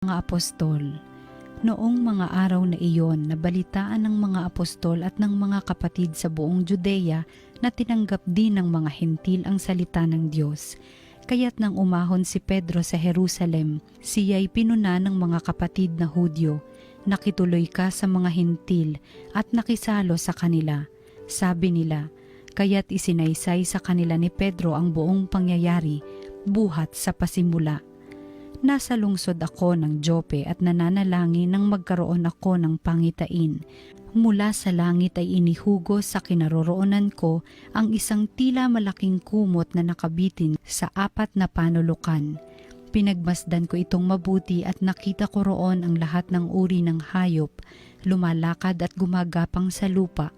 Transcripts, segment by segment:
Mga apostol. Noong mga araw na iyon, nabalitaan ng mga apostol at ng mga kapatid sa buong Judea na tinanggap din ng mga hentil ang salita ng Diyos. Kaya't nang umahon si Pedro sa Jerusalem, siya'y pinuna ng mga kapatid na Hudyo. Nakituloy ka sa mga hentil at nakisalo sa kanila. Sabi nila, kaya't isinaysay sa kanila ni Pedro ang buong pangyayari, buhat sa pasimula. Nasa lungsod ako ng Jope at nananalangin nang magkaroon ako ng pangitain. Mula sa langit ay inihugos sa kinaroroonan ko ang isang tila malaking kumot na nakabitin sa 4 na panulukan. Pinagmasdan ko itong mabuti at nakita ko roon ang lahat ng uri ng hayop, lumalakad at gumagapang sa lupa,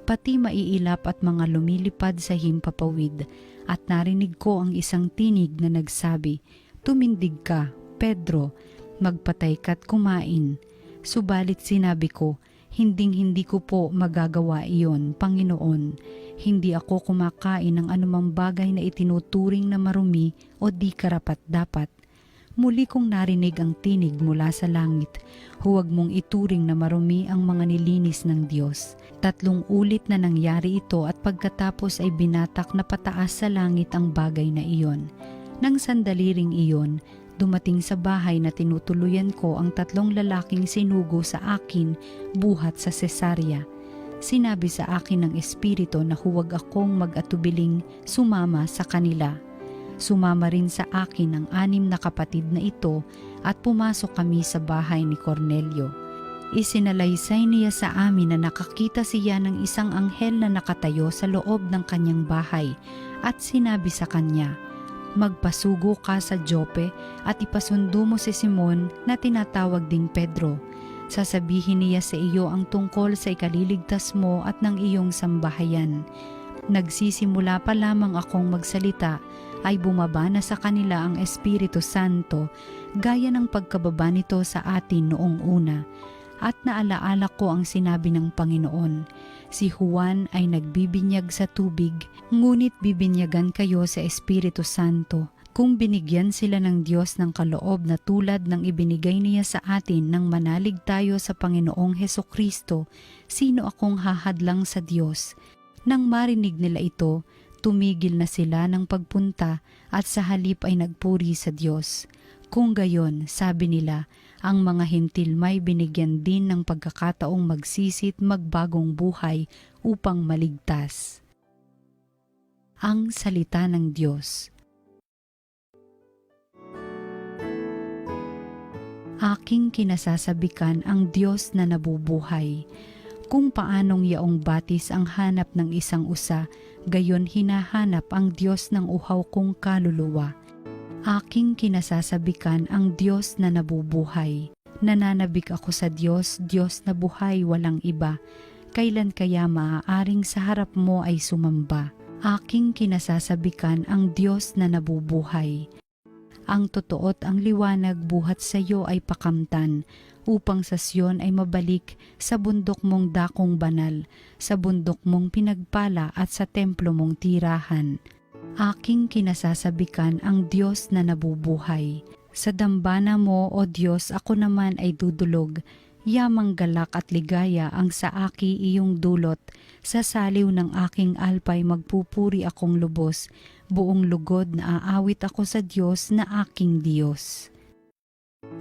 pati maiilap at mga lumilipad sa himpapawid. At narinig ko ang isang tinig na nagsabi, "Tumindig ka, Pedro, magpatay ka't kumain." Subalit sinabi ko, "Hinding-hindi ko po magagawa iyon, Panginoon. Hindi ako kumakain ng anumang bagay na itinuturing na marumi o di karapat-dapat." Muli kong narinig ang tinig mula sa langit, "Huwag mong ituring na marumi ang mga nilinis ng Diyos." 3 ulit na nangyari ito at pagkatapos ay binatak na pataas sa langit ang bagay na iyon. Nang sandali ring iyon, dumating sa bahay na tinutuluyan ko ang 3 lalaking sinugo sa akin buhat sa Cesarea. Sinabi sa akin ng Espiritu na huwag akong mag-atubiling sumama sa kanila. Sumama rin sa akin ang 6 na kapatid na ito at pumasok kami sa bahay ni Cornelio. Isinalaysay niya sa amin na nakakita siya ng isang anghel na nakatayo sa loob ng kanyang bahay at sinabi sa kanya, "Magpasugo ka sa Jope at ipasundo mo si Simon na tinatawag ding Pedro. Sasabihin niya sa iyo ang tungkol sa ikaliligtas mo at ng iyong sambahayan." Nagsisimula pa lamang akong magsalita ay bumaba na sa kanila ang Espiritu Santo gaya ng pagkababa nito sa atin noong una. At naalaala ko ang sinabi ng Panginoon, "Si Juan ay nagbibinyag sa tubig, ngunit bibinyagan kayo sa Espiritu Santo." Kung binigyan sila ng Diyos ng kaloob na tulad ng ibinigay niya sa atin nang manalig tayo sa Panginoong Hesukristo, sino akong hahadlang sa Diyos? Nang marinig nila ito, tumigil na sila ng pagpunta at sa halip ay nagpuri sa Diyos. Kung gayon, sabi nila, ang mga hentil may binigyan din ng pagkakataong magsisit magbagong buhay upang maligtas. Ang salita ng Diyos. Aking kinasasabikan ang Diyos na nabubuhay. Kung paanong yaong batis ang hanap ng isang usa, gayon hinahanap ang Diyos ng uhaw kong kaluluwa. Aking kinasasabikan ang Diyos na nabubuhay. Nananabik ako sa Diyos, Diyos na buhay walang iba. Kailan kaya maaaring sa harap mo ay sumamba? Aking kinasasabikan ang Diyos na nabubuhay. Ang totoo't ang liwanag buhat sa iyo ay pakamtan, upang sa Sion ay mabalik sa bundok mong dakong banal, sa bundok mong pinagpala at sa templo mong tirahan. Aking kinasasabikan ang Diyos na nabubuhay. Sa dambana mo, O Diyos, ako naman ay dudulog. Yamang galak at ligaya ang sa aki iyong dulot. Sa saliw ng aking alpay magpupuri akong lubos. Buong lugod na aawit ako sa Diyos na aking Diyos.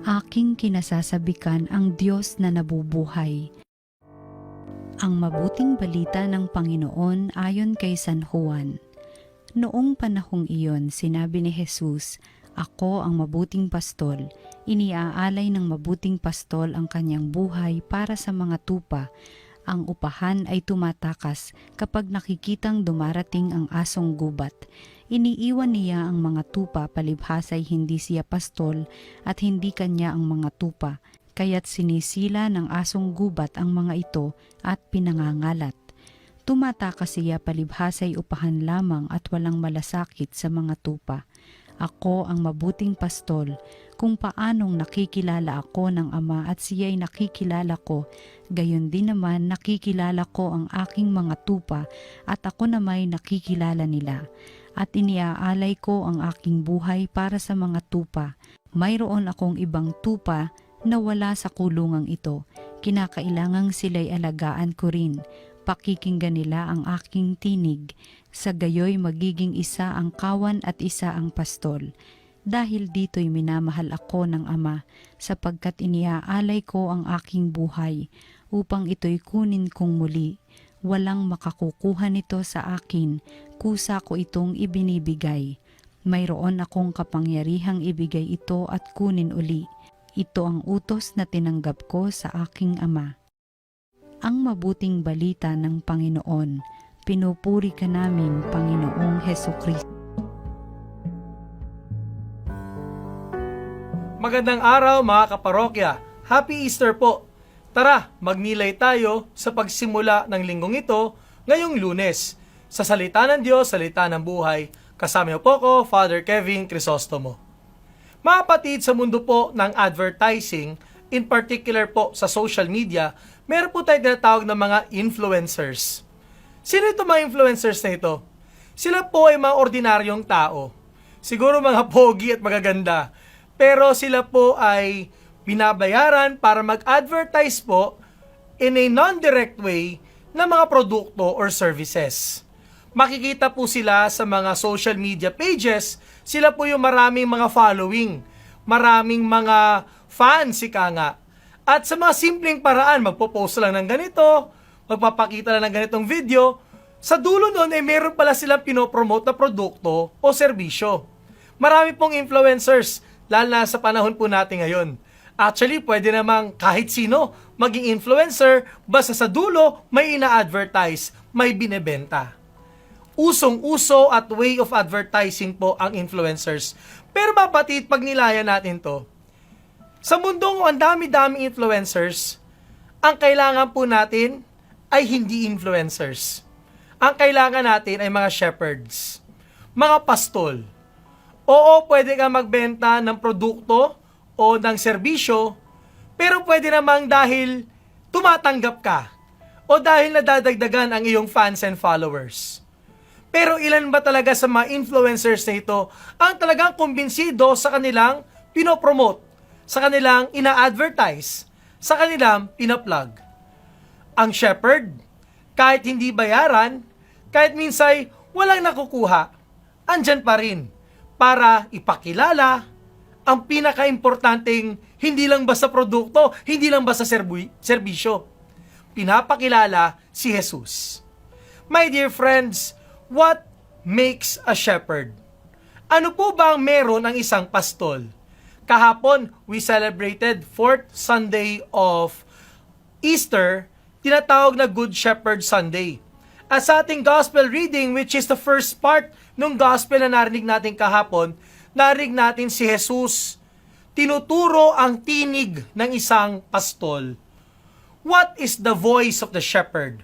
Aking kinasasabikan ang Diyos na nabubuhay. Ang mabuting balita ng Panginoon ayon kay San Juan. Noong panahong iyon, sinabi ni Jesus, "Ako ang mabuting pastol. Iniaalay ng mabuting pastol ang kanyang buhay para sa mga tupa. Ang upahan ay tumatakas kapag nakikitang dumarating ang asong gubat. Iniiwan niya ang mga tupa palibhasay hindi siya pastol at hindi kanya ang mga tupa, kaya't sinisila ng asong gubat ang mga ito at pinangangalat. Tumatakas siya palibhasay upahan lamang at walang malasakit sa mga tupa. Ako ang mabuting pastol, kung paanong nakikilala ako ng Ama at siya'y nakikilala ko, gayon din naman nakikilala ko ang aking mga tupa at ako namay nakikilala nila. At iniaalay ko ang aking buhay para sa mga tupa. Mayroon akong ibang tupa na wala sa kulungang ito. Kinakailangang sila'y alagaan ko rin. Pakikinggan nila ang aking tinig. Sa gayoy magiging isa ang kawan at isa ang pastol. Dahil dito'y minamahal ako ng Ama, sapagkat iniaalay ko ang aking buhay, upang ito'y kunin kong muli. Walang makakukuha nito sa akin, kusa ko itong ibinibigay. Mayroon akong kapangyarihang ibigay ito at kunin uli. Ito ang utos na tinanggap ko sa aking Ama. Ang mabuting balita ng Panginoon. Pinupuri ka namin, Panginoong Hesukristo. Magandang araw mga kaparokya. Happy Easter po. Tara, magnilay tayo sa pagsimula ng linggong ito ngayong Lunes. Sa salita ng Diyos, salita ng buhay. Kasama po ko, Father Kevin Crisostomo. Mga kapatid, sa mundo po ng advertising, in particular po sa social media, meron po tayong tinatawag na mga influencers. Sino ito mga influencers na ito? Sila po ay mga ordinaryong tao. Siguro mga pogi at magaganda. Pero sila po ay binabayaran para mag-advertise po in a non-direct way ng mga produkto or services. Makikita po sila sa mga social media pages, sila po yung maraming mga following, maraming mga fans, ika nga. At sa mga simpleng paraan, magpo-post lang ng ganito, magpapakita lang ng ganitong video, sa dulo nun ay meron pala silang pinopromote na produkto o serbisyo. Marami pong influencers, lalo na sa panahon po natin ngayon. Actually, pwede namang kahit sino maging influencer, basta sa dulo may ina-advertise, may binebenta. Usong-uso at way of advertising po ang influencers. Pero mapatid, pag nilayan natin to, sa mundong ang dami-dami influencers, ang kailangan po natin ay hindi influencers. Ang kailangan natin ay mga shepherds, mga pastol. Oo, pwede kang magbenta ng produkto o ng serbisyo, pero pwede namang dahil tumatanggap ka o dahil nadadagdagan ang iyong fans and followers. Pero ilan ba talaga sa mga influencers na ito ang talagang kumbinsido sa kanilang pinopromote, sa kanilang ina-advertise, sa kanilang pinaplug? Ang shepherd, kahit hindi bayaran, kahit minsay walang nakukuha, andyan pa rin para ipakilala ang pinaka-importanting hindi lang basta produkto, hindi lang basta serbisyo. Pinapakilala si Jesus. My dear friends, what makes a shepherd? Ano po ba ang meron ang isang pastol? Kahapon, we celebrated 4th Sunday of Easter, tinatawag na Good Shepherd Sunday. At sa ating gospel reading, which is the first part ng gospel na narinig natin kahapon, narinig natin si Jesus. Tinuturo ang tinig ng isang pastol. What is the voice of the shepherd?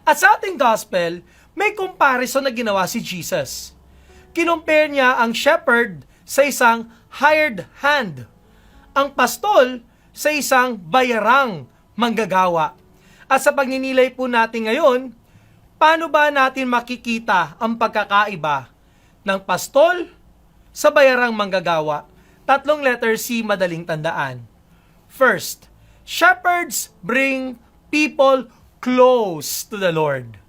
At sa ating gospel, may comparison na ginawa si Jesus. Kinumpare niya ang shepherd sa isang hired hand, ang pastol sa isang bayarang manggagawa. At sa pagninilay po natin ngayon, paano ba natin makikita ang pagkakaiba ng pastol sa bayarang manggagawa? 3 letter C, madaling tandaan. First, shepherds bring people close to the Lord.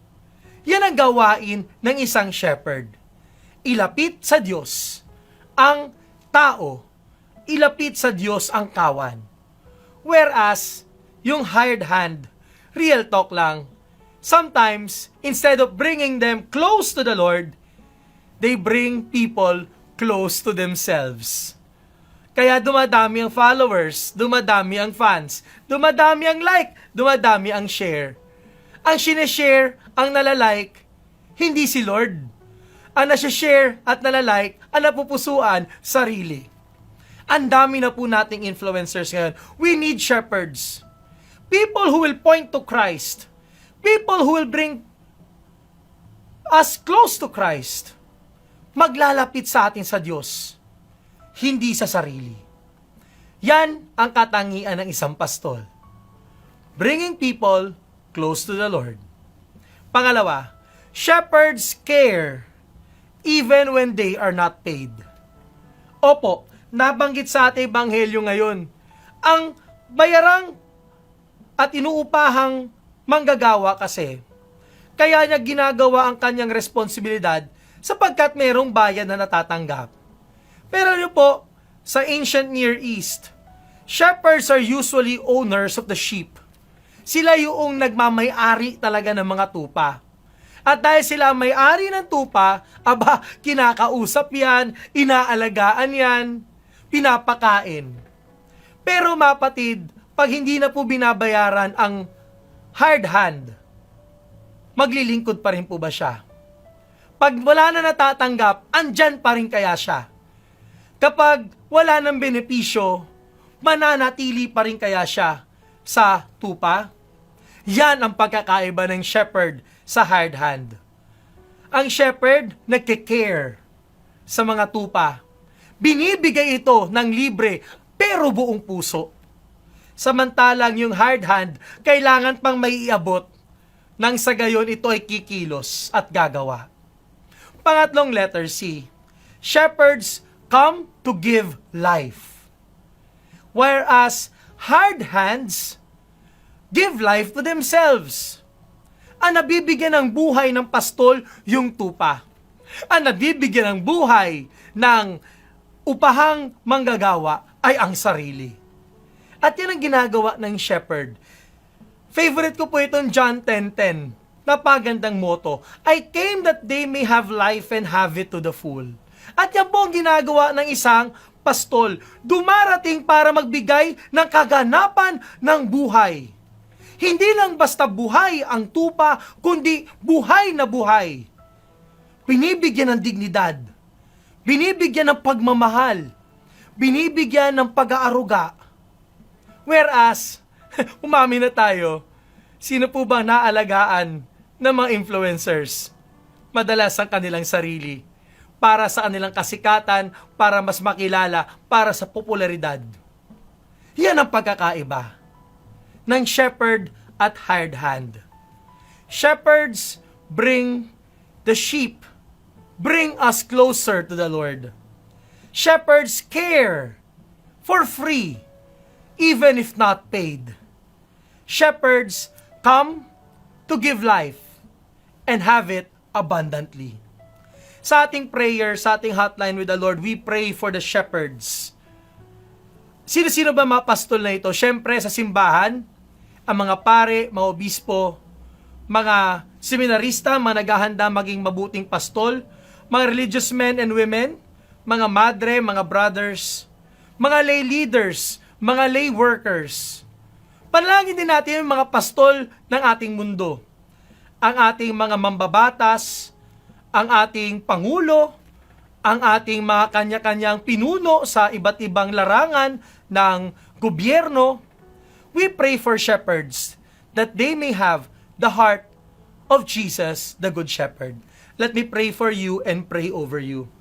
Yan ang gawain ng isang shepherd. Ilapit sa Diyos ang tao. Ilapit sa Diyos ang kawan. Whereas, yung hired hand, real talk lang, sometimes, instead of bringing them close to the Lord, they bring people close to themselves. Kaya dumadami ang followers, dumadami ang fans, dumadami ang like, dumadami ang share. Ang sineshare, ang nalalike, hindi si Lord. Ang nasishare at nalalike, ang napupusuan, sarili. Ang dami na po nating influencers ngayon. We need shepherds. People who will point to Christ. People who will bring us close to Christ. Maglalapit sa atin sa Diyos. Hindi sa sarili. Yan ang katangian ng isang pastol. Bringing people close to the Lord. Pangalawa, shepherds care even when they are not paid. Opo, nabanggit sa ating ebanghelyo ngayon. Ang bayarang at inuupahang manggagawa kasi, kaya niya ginagawa ang kanyang responsibilidad sapagkat mayroong bayad na natatanggap. Pero yun po, sa ancient Near East, shepherds are usually owners of the sheep. Sila yung nagmamay-ari talaga ng mga tupa. At dahil sila may-ari ng tupa, kinakausap yan, inaalagaan yan, pinapakain. Pero mapatid, pag hindi na po binabayaran ang hard hand, maglilingkod pa rin po ba siya? Pag wala na natatanggap, andyan pa rin kaya siya? Kapag wala ng benepisyo, mananatili pa rin kaya siya sa tupa? Yan ang pagkakaiba ng shepherd sa hard hand. Ang shepherd nagke-care sa mga tupa. Binibigay ito ng libre pero buong puso. Samantalang yung hard hand, kailangan pang maiabot nang sa gayon ito ay kikilos at gagawa. Pangatlong letter C. Shepherds come to give life. Whereas hard hands give life to themselves. Ang nabibigyan ng buhay ng pastol, yung tupa. Ang nabibigyan ng buhay ng upahang manggagawa ay ang sarili. At yan ang ginagawa ng shepherd. Favorite ko po itong John 10:10. Napagandang motto. I came that they may have life and have it to the full. At yan po ang ginagawa ng isang pastol. Dumarating para magbigay ng kaganapan ng buhay. Hindi lang basta buhay ang tupa, kundi buhay na buhay. Binibigyan ng dignidad. Binibigyan ng pagmamahal. Binibigyan ng pag-aaruga. Whereas, umamin na tayo, sino po bang naalagaan ng mga influencers? Madalas ang kanilang sarili. Para sa kanilang kasikatan, para mas makilala, para sa popularidad. Yan ang pagkakaiba ng shepherd at hired hand. Shepherds bring the sheep, bring us closer to the Lord. Shepherds care for free, even if not paid. Shepherds come to give life and have it abundantly. Sa ating prayer, sa ating hotline with the Lord, we pray for the shepherds. Sino-sino ba mga pastol na ito? Siyempre, sa simbahan, ang mga pare, mga obispo, mga seminarista, mga naghahanda maging mabuting pastol, mga religious men and women, mga madre, mga brothers, mga lay leaders, mga lay workers. Panalangin din natin yung mga pastol ng ating mundo. Ang ating mga mambabatas, ang ating pangulo, ang ating mga kanya-kanyang pinuno sa iba't ibang larangan ng gobyerno. We pray for shepherds that they may have the heart of Jesus, the Good Shepherd. Let me pray for you and pray over you.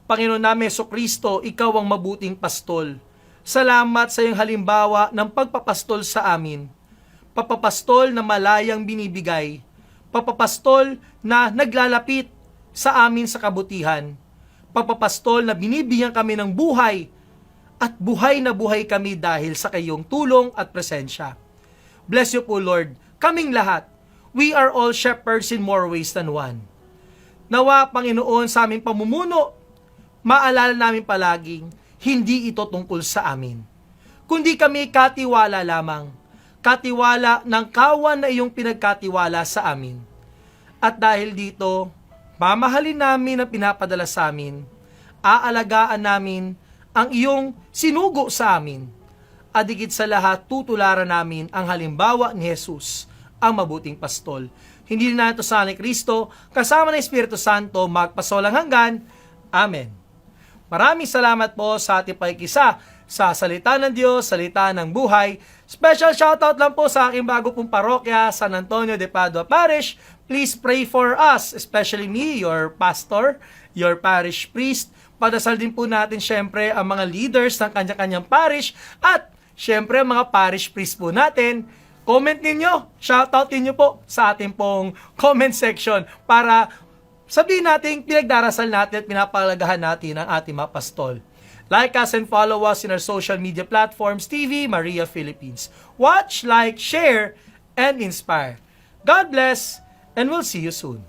Panginoon namin Jesucristo, ikaw ang mabuting pastol. Salamat sa iyong halimbawa ng pagpapastol sa amin. Papapastol na malayang binibigay. Papapastol na naglalapit sa amin sa kabutihan. Papapastol na binibigyan kami ng buhay at buhay na buhay kami dahil sa kayong tulong at presensya. Bless you po Lord, kaming lahat. We are all shepherds in more ways than one. Nawa Panginoon sa aming pamumuno, maalala namin palaging hindi ito tungkol sa amin. Kundi kami katiwala lamang. Katiwala ng kawan na iyong pinagkatiwala sa amin. At dahil dito, mamahalin namin ang pinapadala sa amin. Aalagaan namin ang iyong sinugo sa amin. At higit sa lahat, tutularan namin ang halimbawa ni Jesus, ang mabuting pastol. Hindi na ito sa ni Kristo, kasama ng Espiritu Santo, magpasolang hanggan. Amen. Maraming salamat po sa ating paikisa sa salita ng Diyos, salita ng buhay. Special shoutout lang po sa aking bago pong parokya, San Antonio de Padua Parish. Please pray for us, especially me, your pastor, your parish priest. Padasal din po natin syempre ang mga leaders ng kanya-kanyang parish at syempre ang mga parish priest po natin. Comment ninyo, shoutout ninyo po sa ating pong comment section para sabihin natin, pinagdarasal natin at pinapalagahan natin ang ating mga pastol. Like us and follow us in our social media platforms, TV Maria Philippines. Watch, like, share, and inspire. God bless, and we'll see you soon.